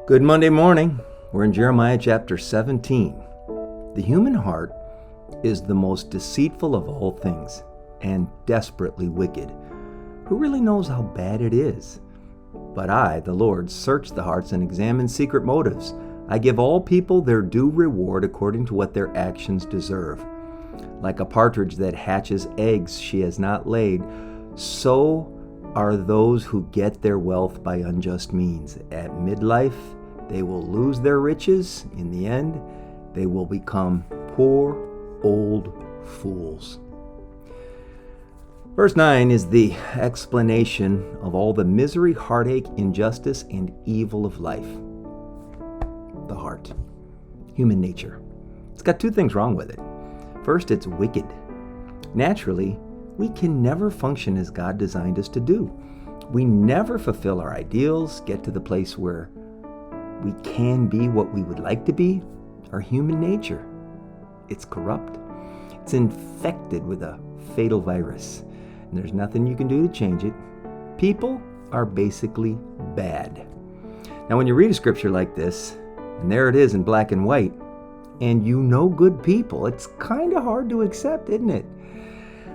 Good Monday morning. We're in Jeremiah chapter 17. The human heart is the most deceitful of all things and desperately wicked. Who really knows how bad it is? But I, the Lord, search the hearts and examine secret motives. I give all people their due reward according to what their actions deserve. Like a partridge that hatches eggs she has not laid, so are those who get their wealth by unjust means. At midlife, they will lose their riches. In the end, they will become poor old fools. Verse 9 is the explanation of all the misery, heartache, injustice, and evil of life. The heart, human nature. It's got two things wrong with it. First, it's wicked. Naturally, we can never function as God designed us to do. We never fulfill our ideals, get to the place where we can be what we would like to be. Our human nature, it's corrupt. It's infected with a fatal virus, and there's nothing you can do to change it. People are basically bad. Now, when you read a scripture like this, and there it is in black and white, and you know good people, it's kind of hard to accept, isn't it?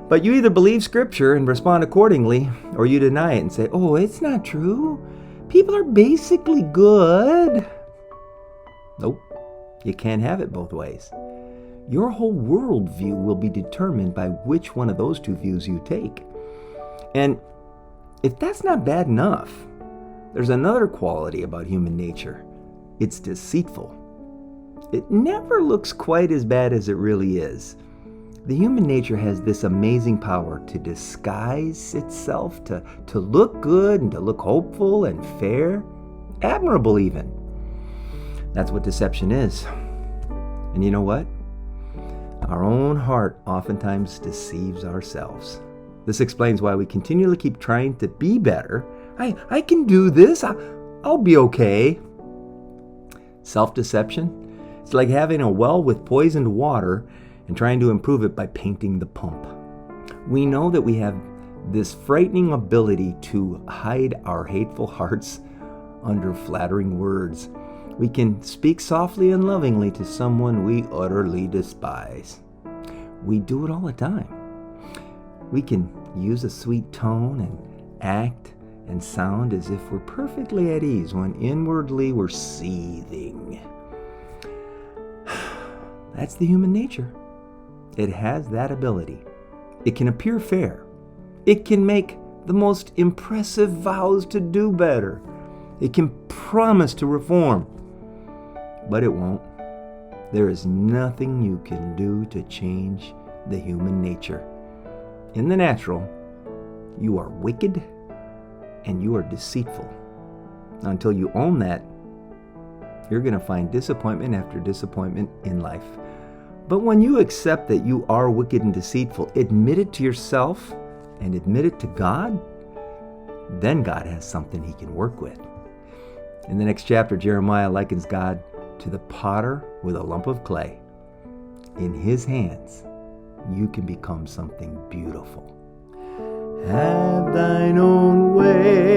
But you either believe scripture and respond accordingly, or you deny it and say, oh, it's not true. People are basically good. Nope, you can't have it both ways. Your whole worldview will be determined by which one of those two views you take. And if that's not bad enough, there's another quality about human nature. It's deceitful. It never looks quite as bad as it really is. The human nature has this amazing power to disguise itself, to look good and to look hopeful and fair, admirable even. That's what deception is. And you know what? Our own heart oftentimes deceives ourselves. This explains why we continually keep trying to be better. I can do this. I'll be okay. Self-deception, it's like having a well with poisoned water and trying to improve it by painting the pump. We know that we have this frightening ability to hide our hateful hearts under flattering words. We can speak softly and lovingly to someone we utterly despise. We do it all the time. We can use a sweet tone and act and sound as if we're perfectly at ease when inwardly we're seething. That's the human nature. It has that ability. It can appear fair. It can make the most impressive vows to do better. It can promise to reform. But it won't. There is nothing you can do to change the human nature. In the natural, you are wicked and you are deceitful. Now, until you own that, you're going to find disappointment after disappointment in life. But when you accept that you are wicked and deceitful, admit it to yourself and admit it to God, then God has something he can work with. In the next chapter, Jeremiah likens God to the potter with a lump of clay. In his hands, you can become something beautiful. Have thine own way.